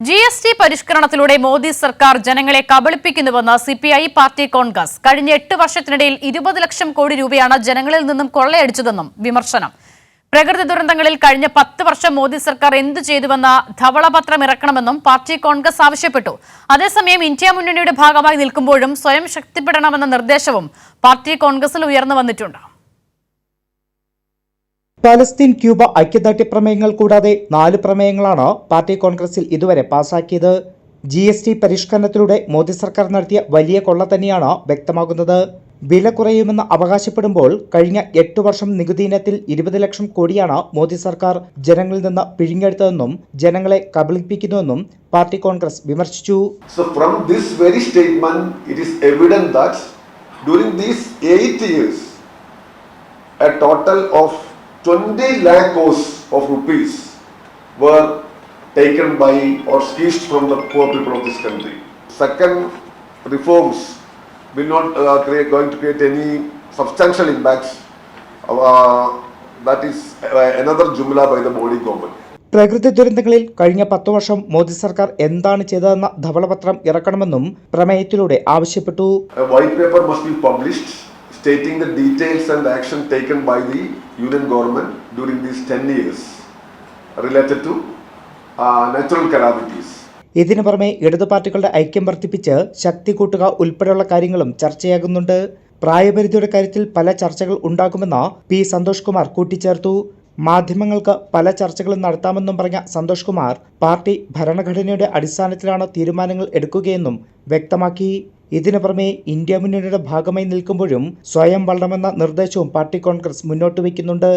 GST പരിഷ്കരണത്തിലൂടെ Modi സർക്കാർ ജനങ്ങളെ കബളിപ്പിക്കുന്നുവെന്ന് CPI party Congress. കഴിഞ്ഞ 8 വർഷത്തിനിടയിൽ 20 ലക്ഷം കോടി രൂപയാണ് ജനങ്ങളിൽ നിന്നും കൊള്ളയടിച്ചതെന്നും വിമർശനം. പ്രകൃതി ദുരന്തങ്ങളിൽ കഴിഞ്ഞ 10 വർഷം മോദി സർക്കാർ എന്തു ചെയ്തുവെന്ന ധവളപത്രം ഇറക്കണമെന്നും പാർട്ടി കോൺഗ്രസ് ആവശ്യപ്പെട്ടു. അതേസമയം ഇന്ത്യ മുന്നണിയുടെ ഭാഗമായി നിൽക്കുമ്പോഴും സ്വയം ശക്തിപ്പെടണമെന്ന നിർദ്ദേശവും പാർട്ടി കോൺഗ്രസിൽ ഉയർന്നു വന്നിട്ടുണ്ട്. പാലസ്തീൻ ക്യൂബ ഐക്യദാർഢ്യ പ്രമേയങ്ങൾ കൂടാതെ 4 പ്രമേയങ്ങളാണ് പാർട്ടി കോൺഗ്രസിൽ ഇതുവരെ പാസാക്കിയത്. GST പരിഷ്കരണത്തിലൂടെ മോദി സർക്കാർ നടത്തിയ വലിയ കൊള്ള തന്നെയാണ് വ്യക്തമാകുന്നത്. വില കുറയുമെന്ന് അവകാശപ്പെടുമ്പോൾ കഴിഞ്ഞ 8 വർഷം നികുതി ഇനത്തിൽ 20 ലക്ഷം കോടിയാണ് മോദി സർക്കാർ ജനങ്ങളിൽ നിന്ന് പിഴിഞ്ഞെടുത്തതെന്നും ജനങ്ങളെ കബളിപ്പിക്കുന്നുവെന്നും പാർട്ടി കോൺഗ്രസ് വിമർശിച്ചു. So from this very statement, it is evident that during these 8 years, a total of 20 lakh crores of rupees were taken by or seized from the poor people of this country. Second, reforms will not going to create any substantial impacts. That is another jumla by the Modi government. പ്രകൃതി ദുരന്തങ്ങളിൽ കഴിഞ്ഞ 10 വർഷം മോദി സർക്കാർ എന്താണ് ചെയ്തതെന്ന ധവളപത്രം ഇറക്കണമെന്നും പ്രമേയത്തിലൂടെ ആവശ്യപ്പെട്ടു. A white paper must be published stating the details and action taken by the union government during these 10 years related to natural calamities. ഇതിനു പുറമെ ഇടതു പാർട്ടികളുടെ ഐക്യം വർദ്ധിപ്പിച്ച് ശക്തി കൂട്ടുക ഉൾപ്പെടെയുള്ള കാര്യങ്ങളും ചർച്ചയാകുന്നുണ്ട്. പ്രായപരിധിയുടെ കാര്യത്തിൽ പല ചർച്ചകൾ ഉണ്ടാകുമെന്ന് P. സന്തോഷ് കുമാർ കൂട്ടിച്ചേർത്തു. മാധ്യമങ്ങൾക്ക് പല ചർച്ചകളും നടത്താമെന്നും പറഞ്ഞ സന്തോഷ് കുമാർ പാർട്ടി ഭരണഘടനയുടെ അടിസ്ഥാനത്തിലാണ് തീരുമാനങ്ങൾ എടുക്കുകയെന്നും വ്യക്തമാക്കി. ഇതിനു പുറമെ ഇന്ത്യ മുന്നണിയുടെ ഭാഗമായി നിൽക്കുമ്പോഴും സ്വയം വളരണമെന്ന നിർദ്ദേശവും പാർട്ടി കോൺഗ്രസ് മുന്നോട്ട് വയ്ക്കുന്നുണ്ട്.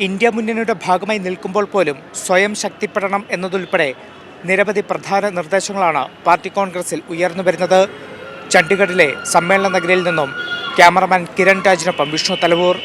ഇന്ത്യ മുന്നണിയുടെ ഭാഗമായി നിൽക്കുമ്പോൾ പോലും സ്വയം ശക്തിപ്പെടണം എന്നതുൾപ്പെടെ നിരവധി പ്രധാന നിർദ്ദേശങ്ങളാണ് പാർട്ടി കോൺഗ്രസിൽ ഉയർന്നു വരുന്നത്. ചണ്ഡീഗഡിലെ സമ്മേളന നഗരിയിൽ നിന്നും ക്യാമറമാൻ കിരൺ രാജിനൊപ്പം വിഷ്ണു തലവൂർ.